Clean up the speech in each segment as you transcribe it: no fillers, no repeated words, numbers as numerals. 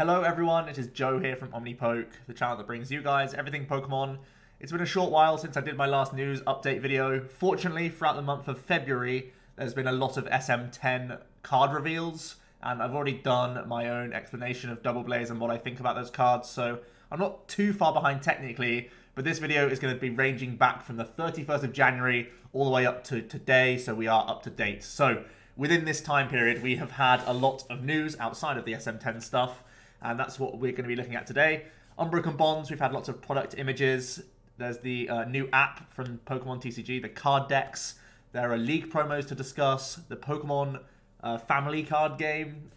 Hello everyone, it is Joe here from OmniPoke, the channel that brings you guys everything Pokemon. It's been a short while since I did my last news update video. Fortunately, throughout the month of February, there's been a lot of SM10 card reveals, and I've already done my own explanation of Double Blaze and what I think about those cards, so I'm not too far behind technically, but this video is going to be ranging back from the 31st of January all the way up to today, so we are up to date. So, within this time period, we have had a lot of news outside of the SM10 stuff, and that's what we're going to be looking at today. Unbroken Bonds, we've had lots of product images. There's the new app from Pokemon TCG, the card decks. There are league promos to discuss. The Pokemon family card game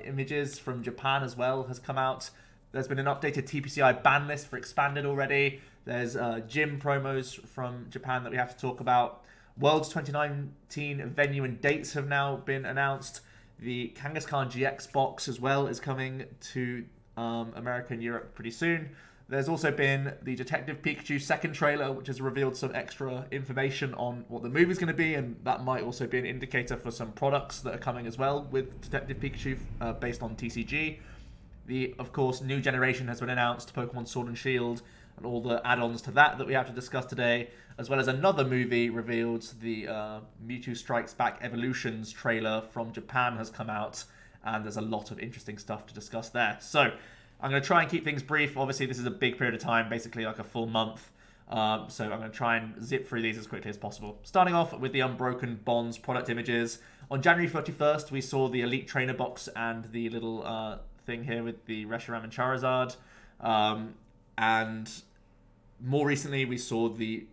images from Japan as well has come out. There's been an updated TPCI ban list for Expanded already. There's gym promos from Japan that we have to talk about. Worlds 2019 venue and dates have now been announced. The Kangaskhan GX Box as well is coming to America and Europe pretty soon. There's also been the Detective Pikachu second trailer, which has revealed some extra information on what the movie's going to be, and that might also be an indicator for some products that are coming as well with Detective Pikachu based on TCG. The, of course, new generation has been announced, Pokemon Sword and Shield, and all the add-ons to that we have to discuss today, as well as another movie revealed. The Mewtwo Strikes Back Evolutions trailer from Japan has come out, and there's a lot of interesting stuff to discuss there. So, I'm going to try and keep things brief. Obviously, this is a big period of time, basically like a full month, so I'm going to try and zip through these as quickly as possible. Starting off with the Unbroken Bonds product images. On January 31st, we saw the Elite Trainer box and the little thing here with the Reshiram and Charizard. And more recently, we saw the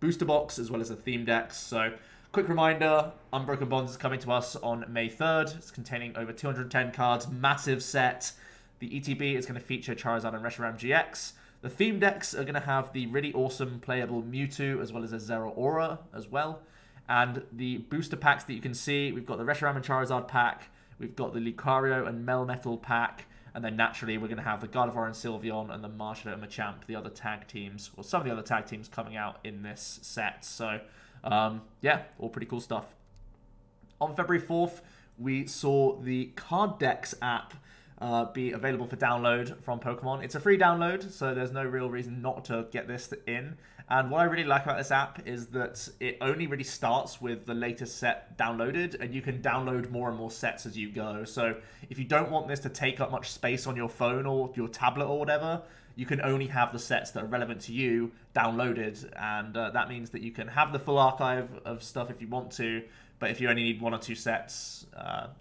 booster box as well as the theme decks. So, quick reminder, Unbroken Bonds is coming to us on May 3rd. It's containing over 210 cards, massive set. The ETB is going to feature Charizard and Reshiram GX. The theme decks are going to have the really awesome playable Mewtwo as well as a Zeraora as well. And the booster packs that you can see, we've got the Reshiram and Charizard pack, we've got the Lucario and Melmetal pack, and then naturally we're going to have the Gardevoir and Sylveon and the Marshall and Machamp, the other tag teams, or some of the other tag teams coming out in this set. So, yeah, all pretty cool stuff. On February 4th, we saw the Card Decks app be available for download from Pokemon. It's a free download, so there's no real reason not to get this in. And what I really like about this app is that it only really starts with the latest set downloaded, and you can download more and more sets as you go. So if you don't want this to take up much space on your phone or your tablet or whatever, you can only have the sets that are relevant to you downloaded, and that means that you can have the full archive of stuff if you want to, but if you only need one or two sets,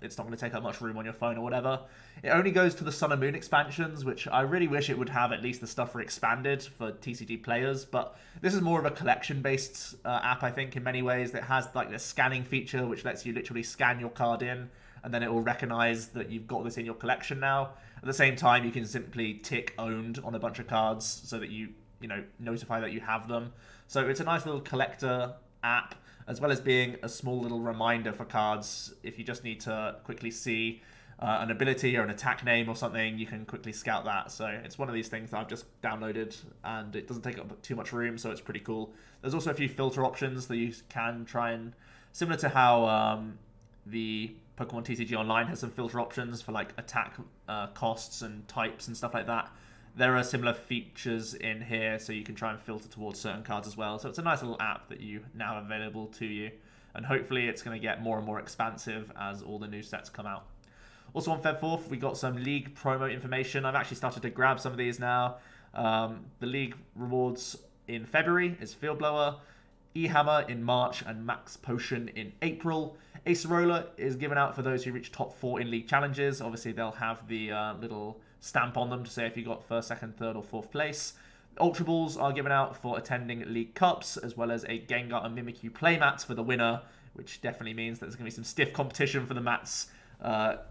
it's not going to take up much room on your phone or whatever. It only goes to the Sun and Moon expansions, which I really wish it would have at least the stuff for Expanded for TCG players, but this is more of a collection-based app, I think, in many ways. That has like this scanning feature, which lets you literally scan your card in, and then it will recognize that you've got this in your collection now. At the same time, you can simply tick owned on a bunch of cards so that you notify that you have them. So it's a nice little collector app, as well as being a small little reminder for cards. If you just need to quickly see an ability or an attack name or something, you can quickly scout that. So it's one of these things that I've just downloaded, and it doesn't take up too much room, so it's pretty cool. There's also a few filter options that you can try and, similar to how the Pokemon TCG Online has some filter options for like attack costs and types and stuff like that. There are similar features in here, so you can try and filter towards certain cards as well. So it's a nice little app that you now have available to you. And hopefully it's going to get more and more expansive as all the new sets come out. Also on Feb 4th, we got some League promo information. I've actually started to grab some of these now. The League rewards in February is Field Blower, E-Hammer in March, and Max Potion in April. Acerola is given out for those who reach top 4 in League challenges. Obviously, they'll have the little stamp on them to say if you got first, second, third, or fourth place. Ultra Balls are given out for attending League Cups, as well as a Gengar and Mimikyu playmats for the winner, which definitely means that there's going to be some stiff competition for the mats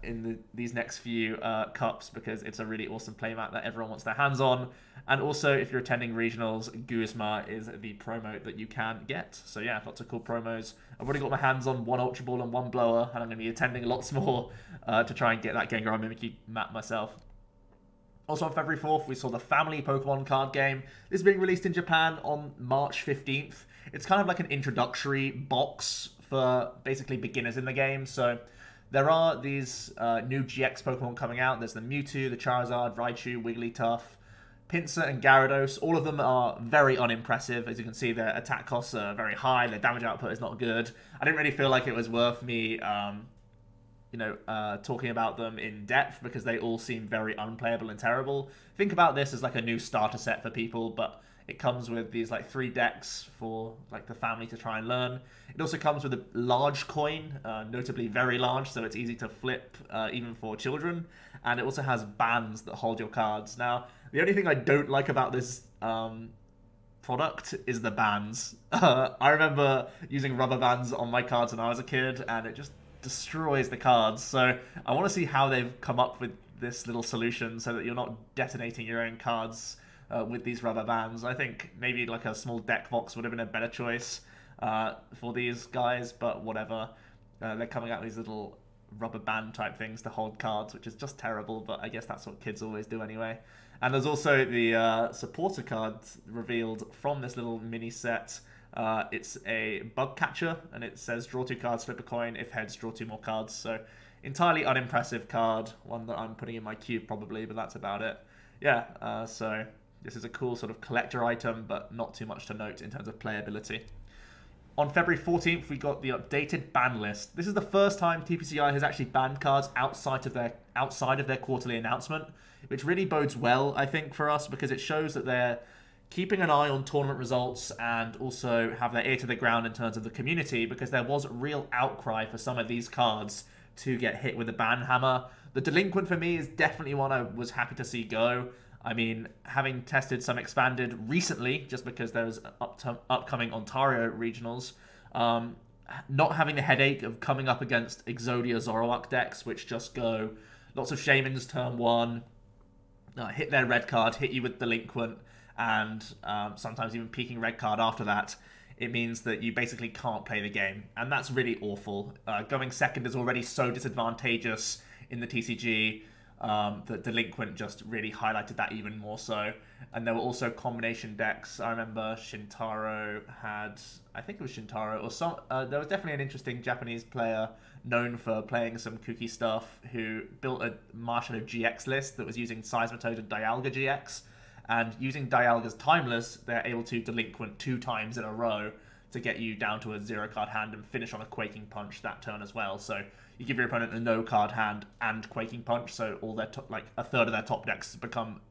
in these next few cups, because it's a really awesome playmat that everyone wants their hands on. And also, if you're attending regionals, Guzma is the promo that you can get. So yeah, lots of cool promos. I've already got my hands on one Ultra Ball and one Blower, and I'm going to be attending lots more to try and get that Gengar and Mimikyu mat myself. Also on February 4th, we saw the Family Pokemon card game. This is being released in Japan on March 15th. It's kind of like an introductory box for basically beginners in the game. So There are these new GX Pokemon coming out. There's the Mewtwo, the Charizard, Raichu, Wigglytuff, Pinsir, and Gyarados. All of them are very unimpressive. As you can see, their attack costs are very high. Their damage output is not good. I didn't really feel like it was worth me talking about them in depth because they all seem very unplayable and terrible. Think about this as like a new starter set for people, but it comes with these like 3 decks for like the family to try and learn. It also comes with a large coin, notably very large, so it's easy to flip even for children. And it also has bands that hold your cards. Now, the only thing I don't like about this product is the bands. I remember using rubber bands on my cards when I was a kid, and it just destroys the cards. So I want to see how they've come up with this little solution so that you're not detonating your own cards with these rubber bands. I think maybe like a small deck box would have been a better choice for these guys, but whatever. They're coming out with these little rubber band type things to hold cards, which is just terrible, but I guess that's what kids always do anyway. And there's also the supporter cards revealed from this little mini set. It's a bug catcher, and it says draw 2 cards, flip a coin. If heads, draw 2 more cards. So entirely unimpressive card, one that I'm putting in my cube probably, but that's about it. Yeah, so this is a cool sort of collector item, but not too much to note in terms of playability. On February 14th, we got the updated ban list. This is the first time TPCI has actually banned cards outside of their quarterly announcement, which really bodes well, I think, for us, because it shows that they're keeping an eye on tournament results and also have their ear to the ground in terms of the community, because there was real outcry for some of these cards to get hit with the Banhammer. The Delinquent for me is definitely one I was happy to see go. I mean, having tested some expanded recently, just because there's upcoming Ontario regionals, not having the headache of coming up against Exodia Zoroark decks, which just go lots of Shamans turn 1, hit their red card, hit you with Delinquent, and sometimes even peeking red card after that, it means that you basically can't play the game. And that's really awful. Going second is already so disadvantageous in the TCG. The Delinquent just really highlighted that even more so. And there were also combination decks. I remember Shintaro had, I think it was Shintaro, or some. There was definitely an interesting Japanese player known for playing some kooky stuff who built a Marshadow GX list that was using Seismitoad and Dialga GX. And using Dialga's Timeless, they're able to Delinquent 2 times in a row to get you down to a 0-card hand and finish on a Quaking Punch that turn as well. So you give your opponent a no-card hand and Quaking Punch, so all their like a third of their top decks become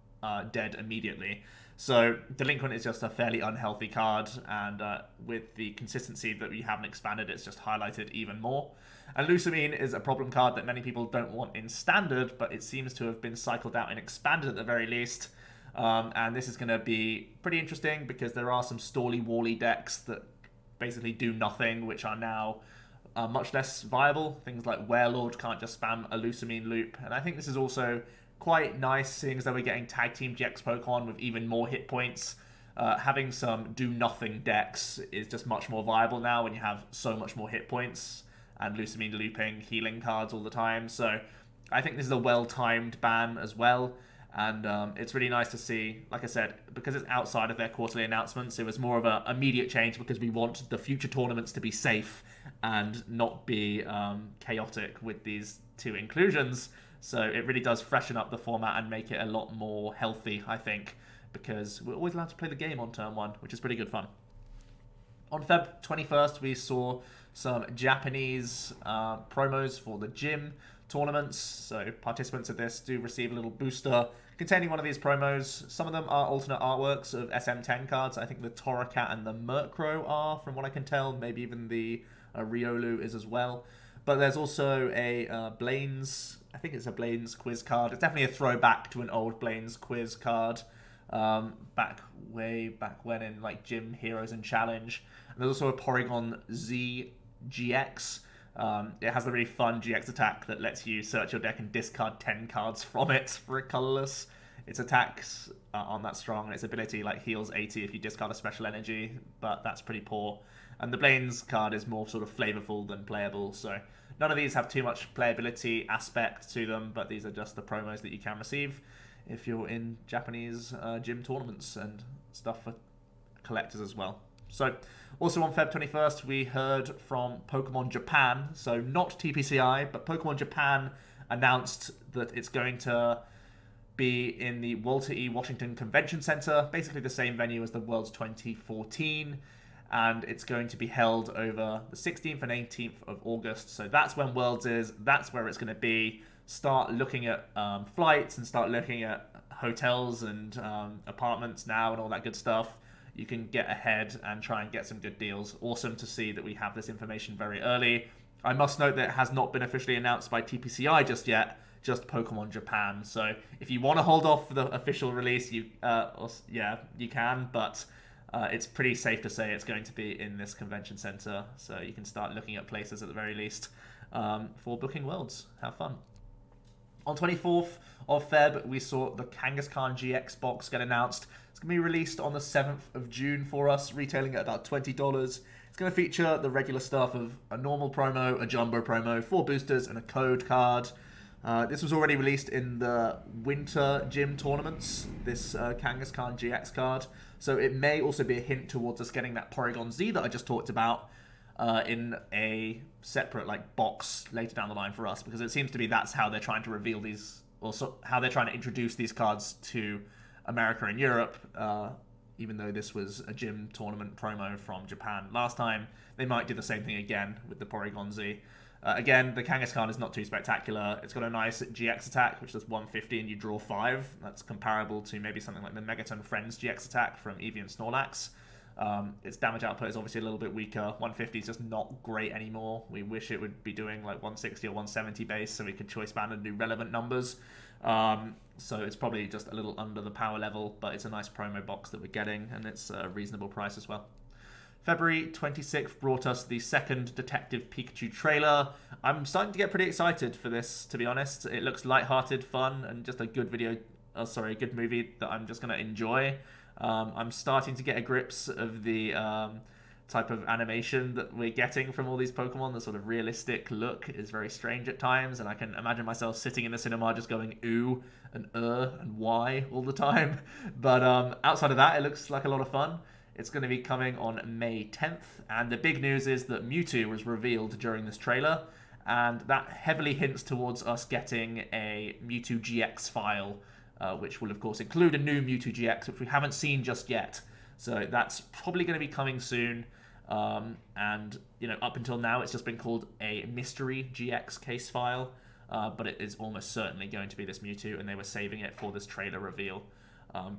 dead immediately. So Delinquent is just a fairly unhealthy card, and with the consistency that we haven't expanded, it's just highlighted even more. And Lusamine is a problem card that many people don't want in Standard, but it seems to have been cycled out in Expanded at the very least. And this is going to be pretty interesting because there are some Stally-Wally decks that basically do nothing, which are now much less viable. Things like Werelord can't just spam a Lusamine loop. And I think this is also quite nice, seeing as though we're getting Tag Team GX Pokemon with even more hit points. Having some do-nothing decks is just much more viable now when you have so much more hit points and Lusamine looping healing cards all the time. So I think this is a well-timed ban as well. And it's really nice to see, like I said, because it's outside of their quarterly announcements, it was more of an immediate change because we want the future tournaments to be safe and not be chaotic with these 2 inclusions. So it really does freshen up the format and make it a lot more healthy, I think, because we're always allowed to play the game on turn 1, which is pretty good fun. On Feb 21st, we saw some Japanese promos for the gym tournaments. So participants of this do receive a little booster containing one of these promos. Some of them are alternate artworks of SM10 cards. I think the Torracat and the Murkrow are, from what I can tell. Maybe even the Riolu is as well. But there's also a Blaine's, I think it's a Blaine's quiz card. It's definitely a throwback to an old Blaine's quiz card. Way back when in like Gym Heroes and Challenge. And there's also a Porygon Z GX. It has a really fun GX attack that lets you search your deck and discard 10 cards from it for a colorless. Its attacks aren't that strong, and its ability like heals 80 if you discard a special energy, but that's pretty poor. And the Blaine's card is more sort of flavorful than playable, so none of these have too much playability aspect to them, but these are just the promos that you can receive if you're in Japanese gym tournaments and stuff for collectors as well. So, also on Feb 21st, we heard from Pokemon Japan. So, not TPCI, but Pokemon Japan announced that it's going to be in the Walter E. Washington Convention Center, basically the same venue as the Worlds 2014. And it's going to be held over the 16th and 18th of August. So that's when Worlds is. That's where it's going to be. Start looking at flights and start looking at hotels and apartments now and all that good stuff. You can get ahead and try and get some good deals. Awesome to see that we have this information very early. I must note that it has not been officially announced by TPCI just yet, just Pokemon Japan. So if you want to hold off for the official release, you can, but it's pretty safe to say it's going to be in this convention center, so you can start looking at places at the very least for booking Worlds. Have fun. On 24th of Feb, we saw the Kangaskhan GX Box get announced. It's going to be released on the 7th of June for us, retailing at about $20. It's going to feature the regular stuff of a normal promo, a jumbo promo, 4 boosters, and a code card. This was already released in the Winter Gym tournaments, this Kangaskhan GX card. So it may also be a hint towards us getting that Porygon Z that I just talked about in a separate box later down the line for us, because it seems to be that's how they're trying to reveal these, or how they're trying to introduce these cards to America and Europe, even though this was a gym tournament promo from Japan last time. They might do the same thing again with the Porygon Z. Again, the Kangaskhan is not too spectacular. It's got a nice GX attack, which does 150 and you draw 5. That's comparable to maybe something like the Megaton Friends GX attack from Eevee and Snorlax. Its damage output is obviously a little bit weaker. 150 is just not great anymore. We wish it would be doing 160 or 170 base so we could choice band and do relevant numbers. So it's probably just a little under the power level, but it's a nice promo box that we're getting, and it's a reasonable price as well. February 26th brought us the second Detective Pikachu trailer. I'm starting to get pretty excited for this, to be honest. It looks lighthearted, fun, and just a good a good movie that I'm just going to enjoy. I'm starting to get a grips of the type of animation that we're getting from all these Pokemon. The sort of realistic look is very strange at times, and I can imagine myself sitting in the cinema just going ooh and and why all the time. But outside of that, it looks like a lot of fun. It's going to be coming on May 10th, and the big news is that Mewtwo was revealed during this trailer, and that heavily hints towards us getting a Mewtwo GX file, which will of course include a new Mewtwo GX, which we haven't seen just yet. So that's probably going to be coming soon, and up until now it's just been called a mystery GX case file, but it is almost certainly going to be this Mewtwo, and they were saving it for this trailer reveal.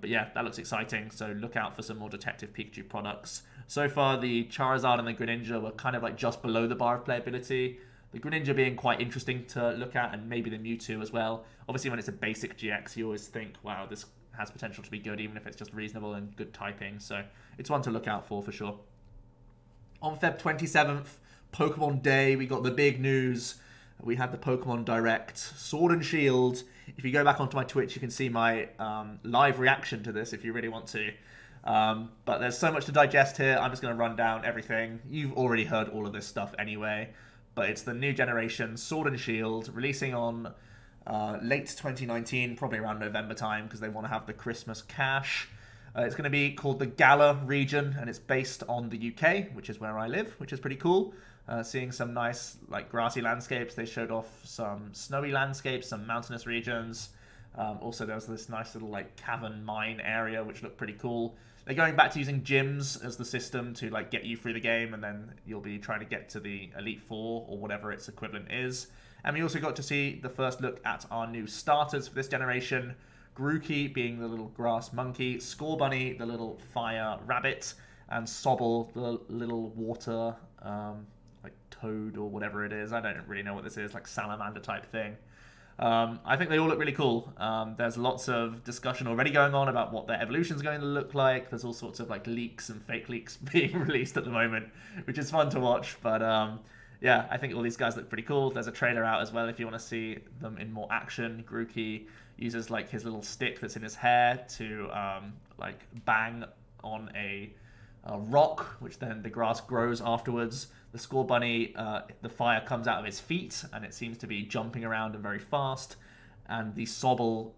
But yeah, that looks exciting, so look out for some more Detective Pikachu products. So far, the Charizard and the Greninja were kind of just below the bar of playability. The Greninja being quite interesting to look at, and maybe the Mewtwo as well. Obviously, when it's a basic GX, you always think, wow, this has potential to be good, even if it's just reasonable and good typing. So it's one to look out for sure. On Feb 27th, Pokemon Day, we got the big news. We had the Pokemon Direct, Sword and Shield. If you go back onto my Twitch, you can see my live reaction to this if you really want to. But there's so much to digest here. I'm just going to run down everything. You've already heard all of this stuff anyway. But it's the new generation Sword and Shield, releasing on late 2019, probably around November time, because they want to have the Christmas cash. It's going to be called the Galar region, and it's based on the UK, which is where I live, which is pretty cool. Seeing some nice grassy landscapes. They showed off some snowy landscapes, some mountainous regions. Also, there was this nice little cavern mine area, which looked pretty cool. They're going back to using gyms as the system to get you through the game, and then you'll be trying to get to the Elite Four or whatever its equivalent is. And we also got to see the first look at our new starters for this generation. Grookey being the little grass monkey, Scorbunny the little fire rabbit, and Sobble the little water toad or whatever it is. I don't really know what this is, salamander type thing. I think they all look really cool. There's lots of discussion already going on about what their evolution is going to look like. There's all sorts of leaks and fake leaks being released at the moment, which is fun to watch. But yeah, I think all these guys look pretty cool. There's a trailer out as well if you want to see them in more action. Grookey uses his little stick that's in his hair to bang on a rock, which then the grass grows afterwards. The Scorbunny, the fire comes out of his feet, and it seems to be jumping around and very fast. And the Sobble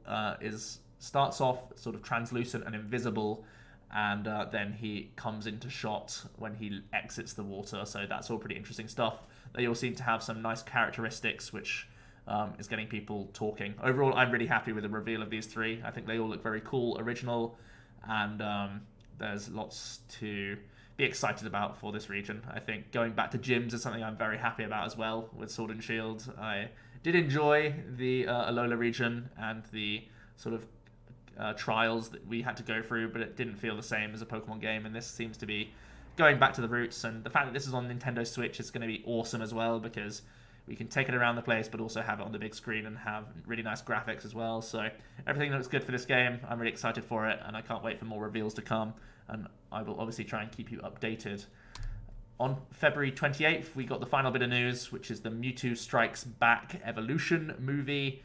starts off sort of translucent and invisible, and then he comes into shot when he exits the water. So that's all pretty interesting stuff. They all seem to have some nice characteristics, which is getting people talking. Overall, I'm really happy with the reveal of these three. I think they all look very cool, original, and there's lots to be excited about for this region. I think going back to gyms is something I'm very happy about as well with Sword and Shield. I did enjoy the Alola region and the sort of trials that we had to go through, but it didn't feel the same as a Pokemon game, and this seems to be going back to the roots. And the fact that this is on Nintendo Switch is going to be awesome as well, because we can take it around the place but also have it on the big screen and have really nice graphics as well. So everything looks good for this game. I'm really excited for it, and I can't wait for more reveals to come, and I will obviously try and keep you updated. On February 28th, we got the final bit of news, which is the Mewtwo Strikes Back Evolution movie.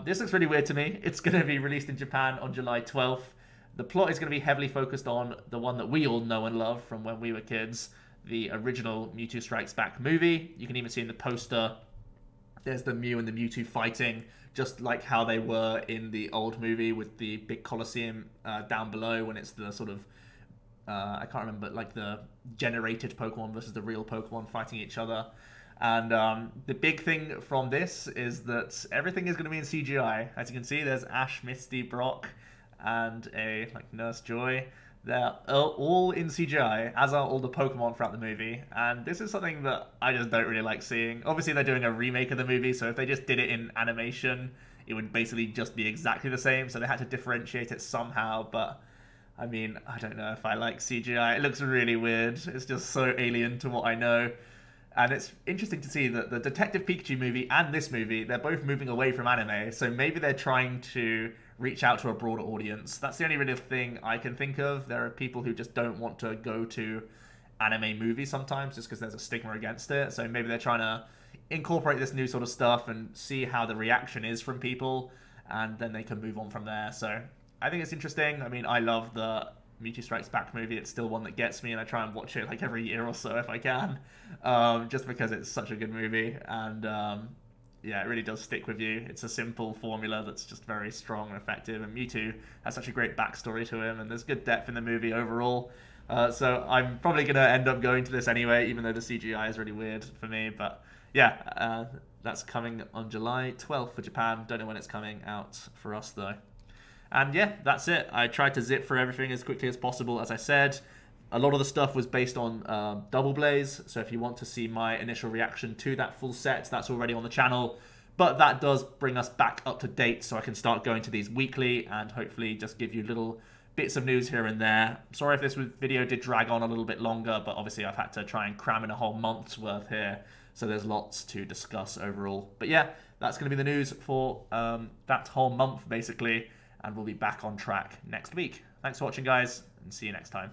This looks really weird to me. It's going to be released in Japan on July 12th. The plot is going to be heavily focused on the one that we all know and love from when we were kids, the original Mewtwo Strikes Back movie. You can even see in the poster, there's the Mew and the Mewtwo fighting, just like how they were in the old movie with the big Colosseum down below, when it's the sort of, I can't remember, like the generated Pokemon versus the real Pokemon fighting each other. And the big thing from this is that everything is going to be in CGI. As you can see, there's Ash, Misty, Brock, and a Nurse Joy. They're all in CGI, as are all the Pokemon throughout the movie. And this is something that I just don't really like seeing. Obviously, they're doing a remake of the movie, so if they just did it in animation, it would basically just be exactly the same. So they had to differentiate it somehow, but I mean, I don't know if I like CGI. It looks really weird. It's just so alien to what I know. And it's interesting to see that the Detective Pikachu movie and this movie, they're both moving away from anime. So maybe they're trying to reach out to a broader audience. That's the only really thing I can think of. There are people who just don't want to go to anime movies sometimes just because there's a stigma against it. So maybe they're trying to incorporate this new sort of stuff and see how the reaction is from people, and then they can move on from there. So I think it's interesting. I mean, I love the Mewtwo Strikes Back movie. It's still one that gets me, and I try and watch it like every year or so if I can, just because it's such a good movie. And yeah, it really does stick with you. It's a simple formula that's just very strong and effective, and Mewtwo has such a great backstory to him, and there's good depth in the movie overall. So I'm probably going to end up going to this anyway, even though the CGI is really weird for me. But yeah, that's coming on July 12th for Japan. Don't know when it's coming out for us though. And yeah, that's it. I tried to zip through everything as quickly as possible. As I said, a lot of the stuff was based on Double Blaze, so if you want to see my initial reaction to that full set, that's already on the channel. But that does bring us back up to date, so I can start going to these weekly and hopefully just give you little bits of news here and there. Sorry if this video did drag on a little bit longer, but obviously I've had to try and cram in a whole month's worth here, so there's lots to discuss overall. But yeah, that's going to be the news for that whole month, basically. And we'll be back on track next week. Thanks for watching, guys, and see you next time.